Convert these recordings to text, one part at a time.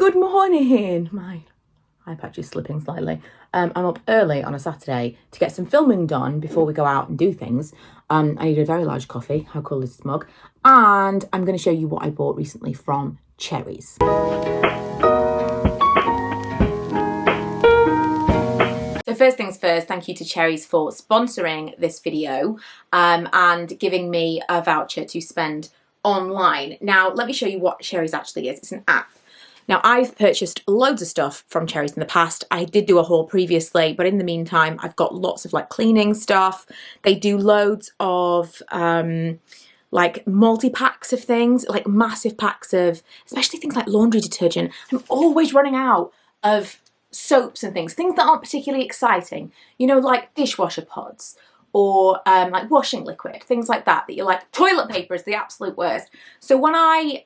Good morning! My eye patch is slipping slightly. I'm up early on a Saturday to get some filming done before we go out and do things. I need a very large coffee. How cool is this mug? And I'm going to show you what I bought recently from Cherryz. So first things first, thank you to Cherryz for sponsoring this video and giving me a voucher to spend online. Now, let me show you what Cherryz actually is. It's an app. Now, I've purchased loads of stuff from Cherryz in the past. I did do a haul previously, but in the meantime, I've got lots of like cleaning stuff. They do loads of like multi-packs of things, like massive packs of, especially things like laundry detergent. I'm always running out of soaps and things that aren't particularly exciting. You know, like dishwasher pods or like washing liquid, things like that you're like, toilet paper is the absolute worst. So when I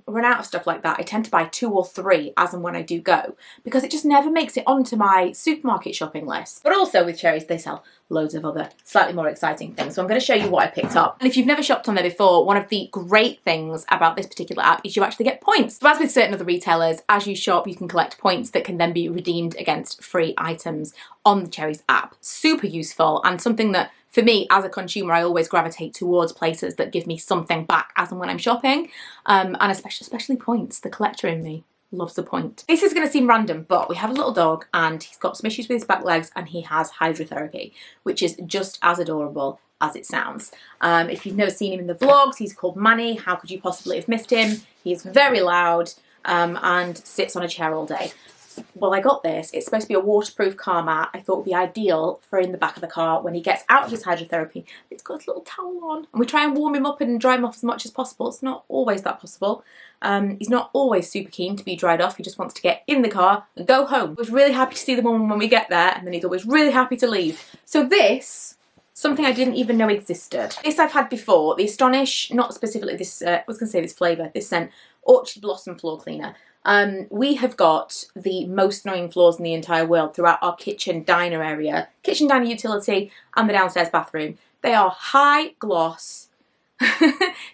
run out of stuff like that, I tend to buy 2 or 3 as and when I do go, because it just never makes it onto my supermarket shopping list. But also with Cherryz, they sell loads of other slightly more exciting things. So I'm going to show you what I picked up. And if you've never shopped on there before, one of the great things about this particular app is you actually get points. So as with certain other retailers, as you shop, you can collect points that can then be redeemed against free items on the Cherryz app. Super useful, and something that for me as a consumer, I always gravitate towards places that give me something back as and when I'm shopping, and especially points. The collector in me loves a point. This is going to seem random, but we have a little dog and he's got some issues with his back legs and he has hydrotherapy, which is just as adorable as it sounds. If you've never seen him in the vlogs, he's called Manny. How could you possibly have missed him? He is very loud and sits on a chair all day. Well, I got this. It's supposed to be a waterproof car mat. I thought it would be ideal for in the back of the car when he gets out of his hydrotherapy. It's got a little towel on. And we try and warm him up and dry him off as much as possible. It's not always that possible. He's not always super keen to be dried off. He just wants to get in the car and go home. I was really happy to see the moment when we get there, and then he's always really happy to leave. So this, something I didn't even know existed. This I've had before. The Astonish, not specifically this, I was going to say this flavour, this scent, Orchid Blossom Floor Cleaner. We have got the most annoying floors in the entire world throughout our kitchen diner area, kitchen diner utility and the downstairs bathroom. They are high gloss.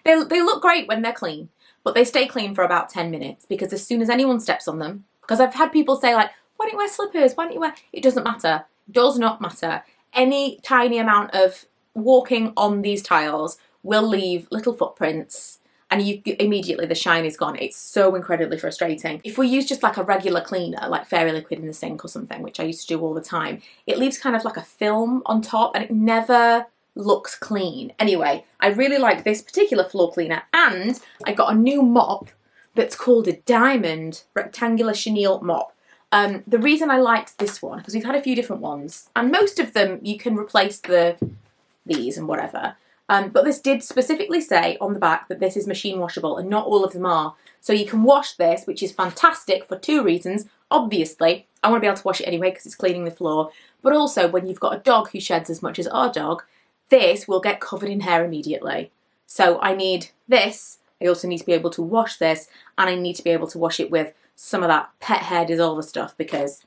They look great when they're clean, but they stay clean for about 10 minutes because as soon as anyone steps on them, because I've had people say like, why don't you wear slippers? Why don't you wear, it doesn't matter. It does not matter. Any tiny amount of walking on these tiles will leave little footprints, and immediately the shine is gone. It's so incredibly frustrating. If we use just like a regular cleaner, like Fairy Liquid in the sink or something, which I used to do all the time, it leaves kind of like a film on top and it never looks clean. Anyway, I really like this particular floor cleaner, and I got a new mop that's called a Diamond Rectangular Chenille Mop. The reason I liked this one, because we've had a few different ones, and most of them you can replace these and whatever. But this did specifically say on the back that this is machine washable, and not all of them are. So you can wash this, which is fantastic for 2 reasons. Obviously, I want to be able to wash it anyway because it's cleaning the floor. But also, when you've got a dog who sheds as much as our dog, this will get covered in hair immediately. So I need this. I also need to be able to wash this, and I need to be able to wash it with some of that pet hair dissolver stuff because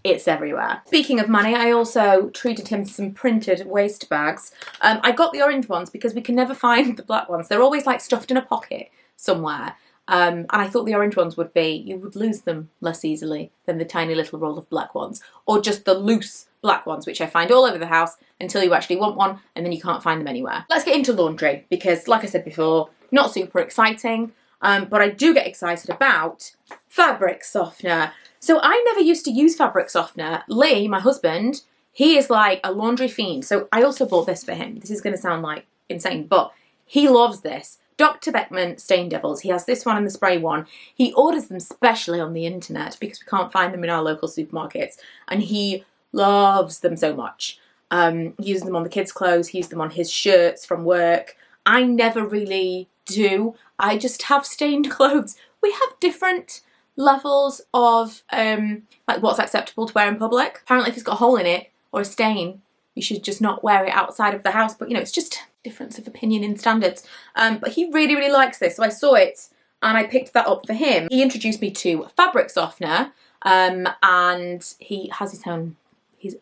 it's everywhere. Speaking of money, I also treated him to some printed waste bags. I got the orange ones because we can never find the black ones. They're always like stuffed in a pocket somewhere. And I thought the orange ones would be, you would lose them less easily than the tiny little roll of black ones. Or just the loose black ones, which I find all over the house until you actually want one and then you can't find them anywhere. Let's get into laundry because, like I said before, not super exciting. But I do get excited about fabric softener. So I never used to use fabric softener. Lee, my husband, he is like a laundry fiend. So I also bought this for him. This is going to sound like insane, but he loves this. Dr. Beckman Stain Devils. He has this one and the spray one. He orders them specially on the internet because we can't find them in our local supermarkets. And he loves them so much. He uses them on the kids' clothes. He uses them on his shirts from work. I never really do. I just have stained clothes. We have different levels of like what's acceptable to wear in public. Apparently if it's got a hole in it or a stain, you should just not wear it outside of the house. But you know, it's just difference of opinion in standards. But he really, really likes this. So I saw it and I picked that up for him. He introduced me to fabric softener and he has his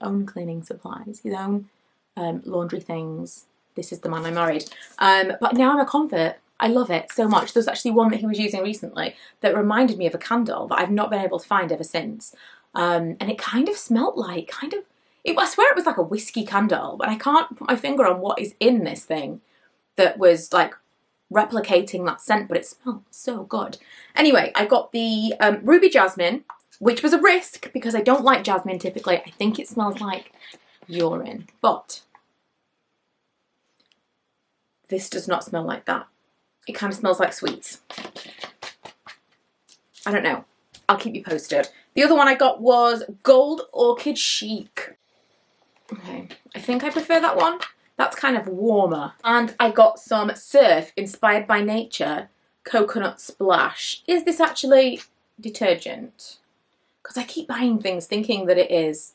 own cleaning supplies, his own laundry things. This is the man I married. But now I'm a convert. I love it so much. There's actually one that he was using recently that reminded me of a candle that I've not been able to find ever since. And it kind of smelt like, I swear it was like a whiskey candle, but I can't put my finger on what is in this thing that was like replicating that scent, but it smelled so good. Anyway, I got the Ruby Jasmine, which was a risk because I don't like jasmine typically. I think it smells like urine, but this does not smell like that. It kind of smells like sweets. I don't know. I'll keep you posted. The other one I got was Gold Orchid Chic. Okay, I think I prefer that one. That's kind of warmer. And I got some Surf Inspired by Nature Coconut Splash. Is this actually detergent? Because I keep buying things thinking that it is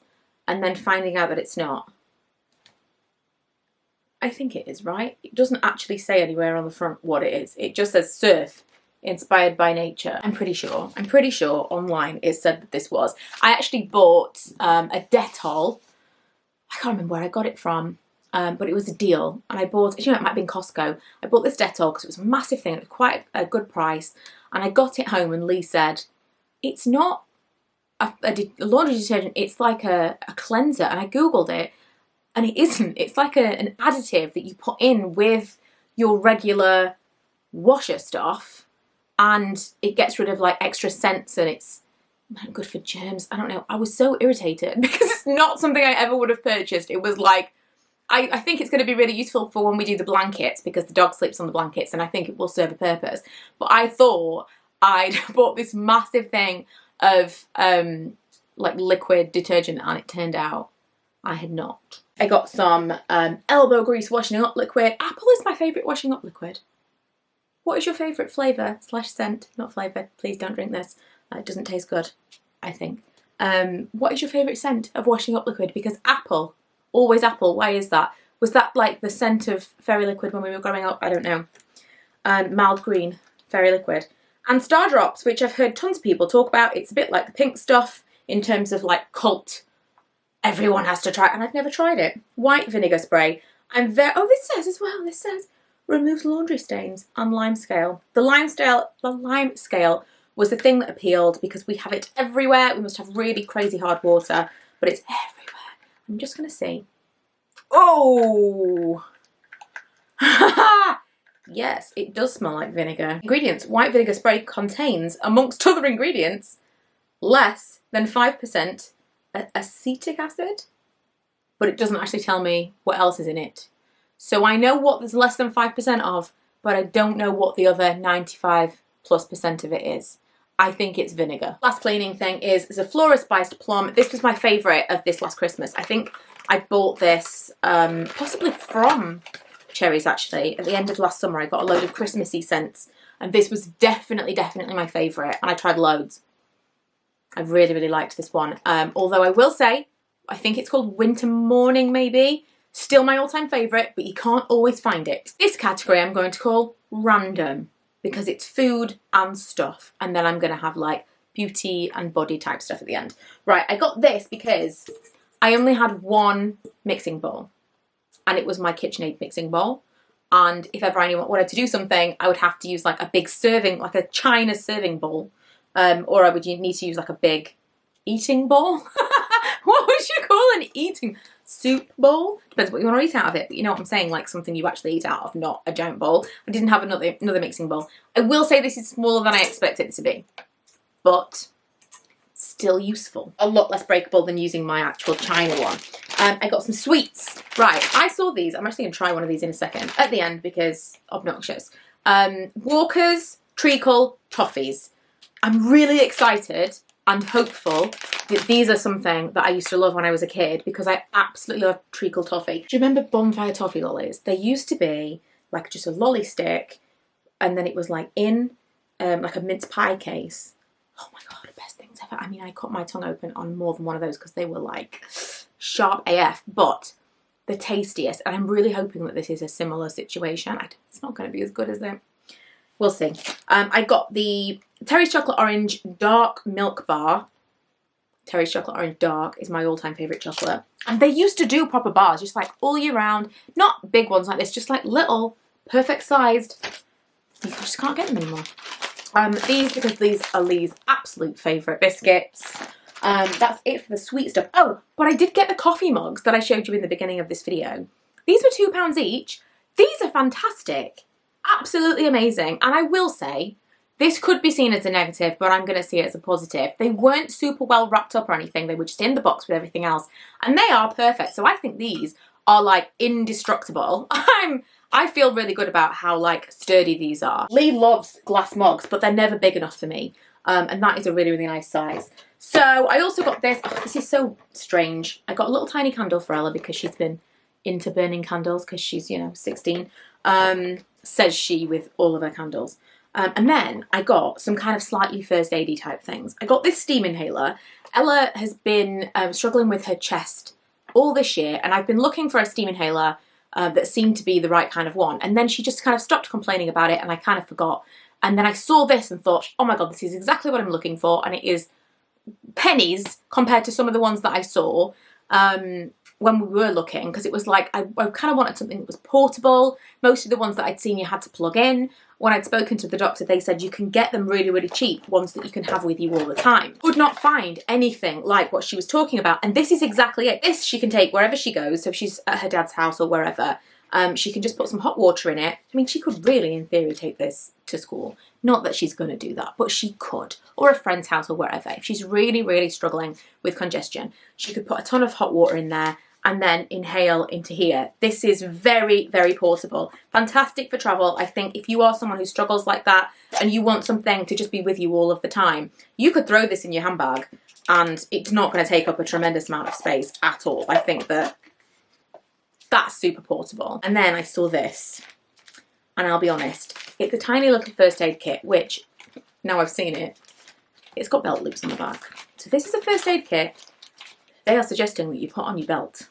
and then finding out that it's not. I think it is, right? It doesn't actually say anywhere on the front what it is. It just says Surf Inspired by Nature. I'm pretty sure online it said that this was. I actually bought a Dettol. I can't remember where I got it from, but it was a deal. And I bought, you know, it might have been Costco. I bought this Dettol because it was a massive thing. It was quite a good price. And I got it home and Lee said, it's not a laundry detergent, it's like a cleanser. And I Googled it and it isn't. It's like an additive that you put in with your regular washer stuff and it gets rid of like extra scents and it's good for germs. I don't know. I was so irritated because it's not something I ever would have purchased. It was like, I think it's going to be really useful for when we do the blankets because the dog sleeps on the blankets and I think it will serve a purpose. But I thought I'd bought this massive thing of like liquid detergent and it turned out I had not. I got some elbow grease washing up liquid. Apple is my favourite washing up liquid. What is your favourite flavour / scent? Not flavour. Please don't drink this. It doesn't taste good, I think. What is your favourite scent of washing up liquid? Because apple, always apple. Why is that? Was that like the scent of fairy liquid when we were growing up? I don't know. Mild green fairy liquid. And Star Drops, which I've heard tons of people talk about. It's a bit like the pink stuff in terms of like cult. Everyone has to try it, and I've never tried it. White vinegar spray. Oh, this says as well. This says removes laundry stains on lime scale. The lime scale was the thing that appealed because we have it everywhere. We must have really crazy hard water, but it's everywhere. I'm just going to see. Oh! Yes, it does smell like vinegar. Ingredients. White vinegar spray contains, amongst other ingredients, less than 5% acetic acid, but it doesn't actually tell me what else is in it. So I know what there's less than 5% of, but I don't know what the other 95+% of it is. I think it's vinegar. Last cleaning thing is a Flora Spiced Plum. This was my favourite of this last Christmas. I think I bought this possibly from Cherryz actually. At the end of last summer I got a load of Christmassy scents and this was definitely my favourite and I tried loads. I really liked this one. Although I will say, I think it's called Winter Morning maybe. Still my all-time favourite, but you can't always find it. This category I'm going to call random because it's food and stuff. And then I'm going to have like beauty and body type stuff at the end. Right, I got this because I only had one mixing bowl and it was my KitchenAid mixing bowl. And if ever anyone wanted to do something, I would have to use like a big serving, like a China serving bowl. Or I would need to use like a big eating bowl. What would you call an eating soup bowl? Depends what you want to eat out of it, but you know what I'm saying, like something you actually eat out of, not a giant bowl. I didn't have another mixing bowl. I will say this is smaller than I expected it to be, but still useful. A lot less breakable than using my actual China one. I got some sweets. Right, I saw these. I'm actually going to try one of these in a second at the end because obnoxious. Walker's Treacle Toffees. I'm really excited and hopeful that these are something that I used to love when I was a kid because I absolutely love Treacle toffee. Do you remember bonfire toffee lollies? They used to be like just a lolly stick and then it was like in like a mince pie case. Oh my god, the best things ever. I mean, I cut my tongue open on more than one of those because they were like sharp AF, but the tastiest. And I'm really hoping that this is a similar situation. It's not going to be as good as them. We'll see. I got the Cherryz Chocolate Orange Dark Milk Bar. Cherryz Chocolate Orange Dark is my all-time favourite chocolate. And they used to do proper bars, just like all year round. Not big ones like this, just like little, perfect-sized just can't get them anymore. These, because these are Lee's absolute favourite biscuits. That's it for the sweet stuff. Oh, but I did get the coffee mugs that I showed you in the beginning of this video. These were £2 each. These are fantastic. Absolutely amazing. And I will say, this could be seen as a negative, but I'm going to see it as a positive. They weren't super well wrapped up or anything. They were just in the box with everything else. And they are perfect. So I think these are like indestructible. I feel really good about how like sturdy these are. Lee loves glass mugs, but they're never big enough for me. And that is a really, really nice size. So I also got this. Oh, this is so strange. I got a little tiny candle for Ella because she's been into burning candles because she's, you know, 16. Says she with all of her candles. And then I got some kind of slightly first aidy type things. I got this steam inhaler. Ella has been struggling with her chest all this year, and I've been looking for a steam inhaler that seemed to be the right kind of one. And then she just kind of stopped complaining about it, and I kind of forgot. And then I saw this and thought, oh my God, this is exactly what I'm looking for. And it is pennies compared to some of the ones that I saw when we were looking, because it was like, I kind of wanted something that was portable. Most of the ones that I'd seen you had to plug in. When I'd spoken to the doctor, they said you can get them really, really cheap, ones that you can have with you all the time. Could not find anything like what she was talking about. And this is exactly it. This she can take wherever she goes. So if she's at her dad's house or wherever, she can just put some hot water in it. I mean, she could really, in theory, take this to school. Not that she's going to do that, but she could. Or a friend's house or wherever. If she's really, really struggling with congestion, she could put a ton of hot water in there and then inhale into here. This is very, very portable. Fantastic for travel. I think if you are someone who struggles like that and you want something to just be with you all of the time, you could throw this in your handbag and it's not going to take up a tremendous amount of space at all. I think that that's super portable. And then I saw this, and I'll be honest, it's a tiny little first aid kit, which, now I've seen it, it's got belt loops on the back. So this is a first aid kit they are suggesting that you put on your belt.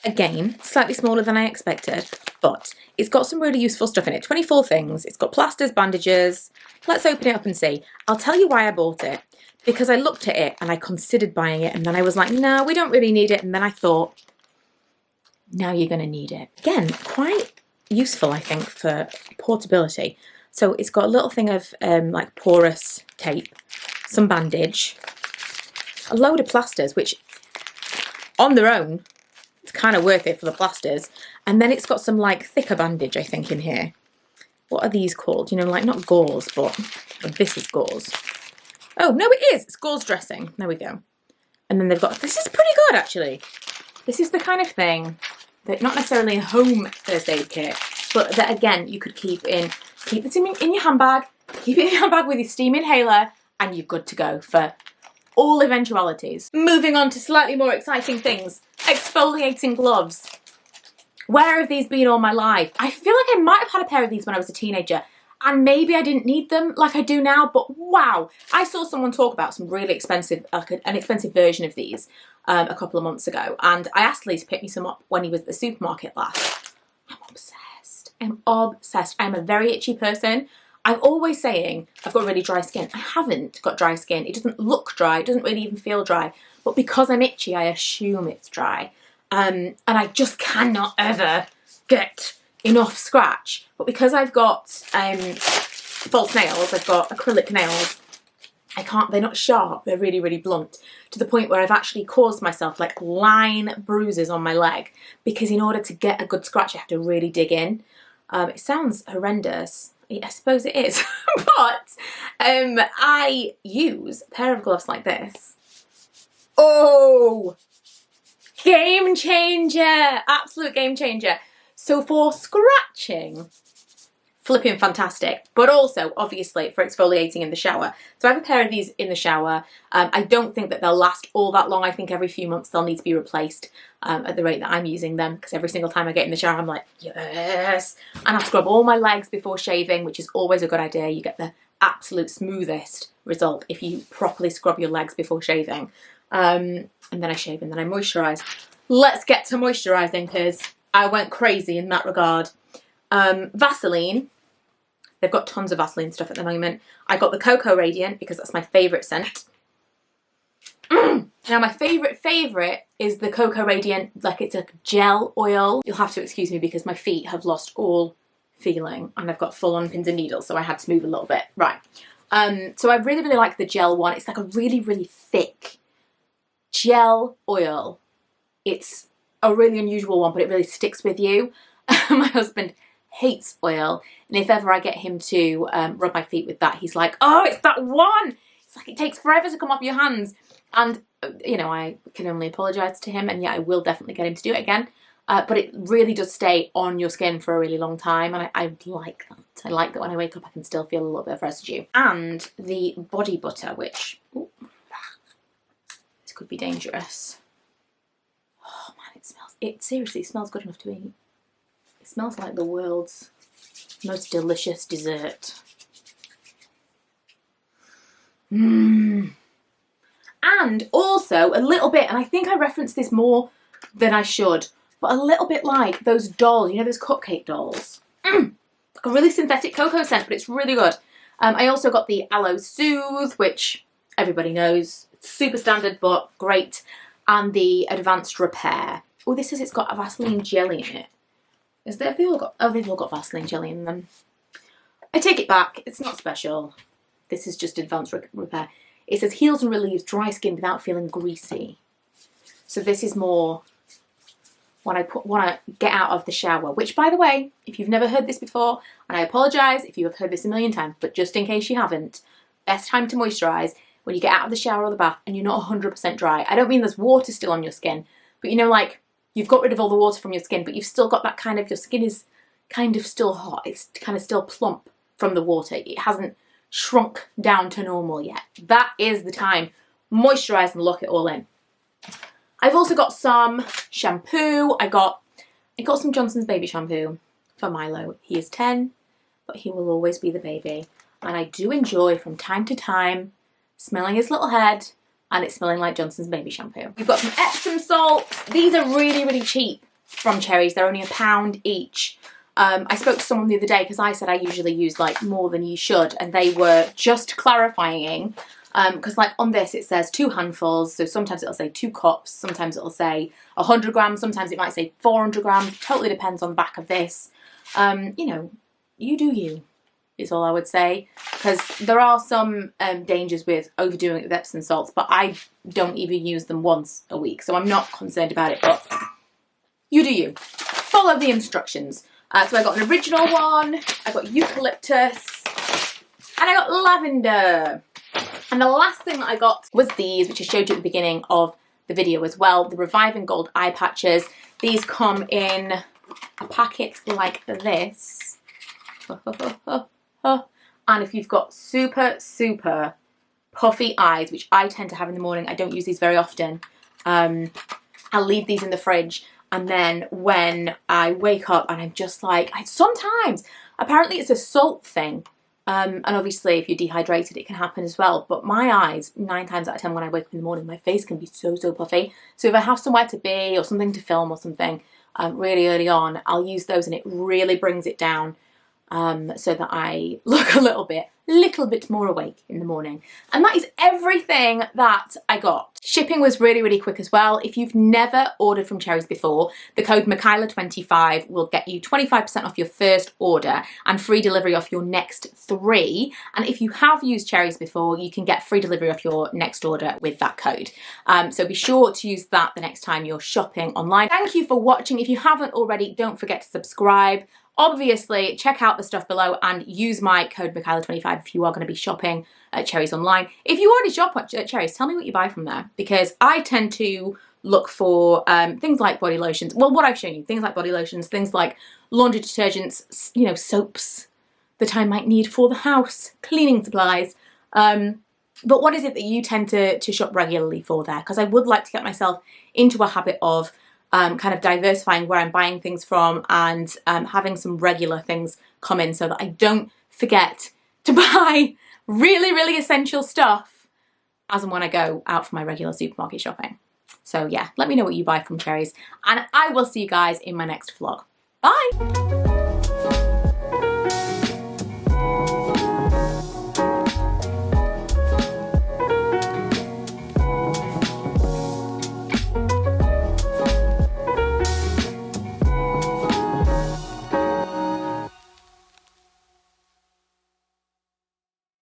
Again, slightly smaller than I expected, but it's got some really useful stuff in it. 24 things. It's got plasters, bandages. Let's open it up and see. I'll tell you why I bought it. Because I looked at it and I considered buying it, and then I was like, no, we don't really need it. And then I thought, now you're going to need it. Again, quite useful, I think, for portability. So it's got a little thing of like porous tape, some bandage, a load of plasters, which on their own, it's kind of worth it for the plasters. And then it's got some like thicker bandage, I think, in here. What are these called? You know, like not gauze, but this is gauze. Oh, no, it is. It's gauze dressing. There we go. And then they've got, this is pretty good, actually. This is the kind of thing that, not necessarily a home first aid kit, but that, again, you could keep this in your handbag, keep it in your handbag with your steam inhaler, and you're good to go for all eventualities. Moving on to slightly more exciting things. Exfoliating gloves. Where have these been all my life? I feel like I might have had a pair of these when I was a teenager, and maybe I didn't need them like I do now, but wow. I saw someone talk about some really expensive, like an expensive version of these a couple of months ago, and I asked Lee to pick me some up when he was at the supermarket last. I'm obsessed. I'm obsessed. I'm a very itchy person. I'm always saying I've got really dry skin. I haven't got dry skin. It doesn't look dry. It doesn't really even feel dry. But because I'm itchy, I assume it's dry. And I just cannot ever get enough scratch. But because I've got false nails, I've got acrylic nails, I can't, they're not sharp, they're really, really blunt, to the point where I've actually caused myself like line bruises on my leg, because in order to get a good scratch, I have to really dig in. It sounds horrendous. I suppose it is, but I use a pair of gloves like this. Oh, game changer, absolute game changer. So for scratching, flipping fantastic, but also obviously for exfoliating in the shower. So I have a pair of these in the shower. I don't think that they'll last all that long. I think every few months they'll need to be replaced at the rate that I'm using them, because every single time I get in the shower I'm like, yes. And I scrub all my legs before shaving, which is always a good idea. You get the absolute smoothest result if you properly scrub your legs before shaving. And then I shave and then I moisturise. Let's get to moisturising, because I went crazy in that regard. Vaseline. They've got tons of Vaseline stuff at the moment. I got the Cocoa Radiant because that's my favourite scent. Now my favourite is the Cocoa Radiant, like it's a gel oil. You'll have to excuse me because my feet have lost all feeling, and I've got full on pins and needles, so I had to move a little bit. Right. So I really, really like the gel one. It's like a really, really thick gel oil. It's a really unusual one, but it really sticks with you. My husband hates oil, and if ever I get him to rub my feet with that, he's like, oh, it's that one. It's like it takes forever to come off your hands. And, you know, I can only apologise to him, and yeah, I will definitely get him to do it again. But it really does stay on your skin for a really long time, and I like that. I like that when I wake up I can still feel a little bit of residue. And the body butter, which, ooh, this could be dangerous. Oh man, it seriously smells good enough to eat. It smells like the world's most delicious dessert. Mmm. And also a little bit, and I think I referenced this more than I should, but a little bit like those dolls, you know, those cupcake dolls. Like a really synthetic cocoa scent, but it's really good. I also got the Aloe Soothe, which everybody knows, it's super standard but great, and the Advanced Repair. Oh, this says it's got a Vaseline jelly in it. Have they all got? Oh, they've all got Vaseline jelly in them. I take it back. It's not special. This is just Advanced Repair. It says heals and relieves dry skin without feeling greasy. So this is more when I want to get out of the shower, which, by the way, if you've never heard this before, and I apologise if you have heard this a million times, but just in case you haven't, best time to moisturise when you get out of the shower or the bath and you're not 100% dry. I don't mean there's water still on your skin, but you know, like, you've got rid of all the water from your skin, but you've still got that kind of, your skin is kind of still hot. It's kind of still plump from the water. It hasn't shrunk down to normal yet. That is the time. Moisturise and lock it all in. I've also got some shampoo. I got some Johnson's baby shampoo for Milo. He is 10, but he will always be the baby. And I do enjoy from time to time smelling his little head, and it's smelling like Johnson's baby shampoo. We've got some Epsom salts. These are really, really cheap from Cherryz. They're only £1 each. I spoke to someone the other day because I said I usually use like more than you should, and they were just clarifying because like on this it says 2 handfuls, so sometimes it'll say 2 cups, sometimes it'll say 100 grams, sometimes it might say 400 grams, totally depends on the back of this. You know, you do you, is all I would say, because there are some dangers with overdoing it with Epsom salts, but I don't even use them once a week, so I'm not concerned about it, but you do you. Follow the instructions. So I got an original one, I got eucalyptus, and I got lavender. And the last thing that I got was these, which I showed you at the beginning of the video as well, the Reviving Gold eye patches. These come in a packet like this. And if you've got super, super puffy eyes, which I tend to have in the morning, I don't use these very often, I'll leave these in the fridge. And then when I wake up and I'm just like, sometimes, apparently it's a salt thing. And obviously if you're dehydrated, it can happen as well. But my eyes, 9 times out of 10 when I wake up in the morning, my face can be so, so puffy. So if I have somewhere to be or something to film or something really early on, I'll use those and it really brings it down so that I look a little bit more awake in the morning. And that is everything that I got. Shipping was really, really quick as well. If you've never ordered from Cherryz before, the code Michaela25 will get you 25% off your first order and free delivery off your next 3. And if you have used Cherryz before, you can get free delivery off your next order with that code. So be sure to use that the next time you're shopping online. Thank you for watching. If you haven't already, don't forget to subscribe. Obviously, check out the stuff below and use my code Michaela25 if you are going to be shopping at Cherryz online. If you already shop at Cherryz, tell me what you buy from there, because I tend to look for things like body lotions. Well, what I've shown you, things like body lotions, things like laundry detergents, you know, soaps that I might need for the house, cleaning supplies. But what is it that you tend to shop regularly for there? Because I would like to get myself into a habit of kind of diversifying where I'm buying things from and having some regular things come in so that I don't forget to buy really, really essential stuff as and when I go out for my regular supermarket shopping. So yeah, let me know what you buy from Cherryz, and I will see you guys in my next vlog. Bye!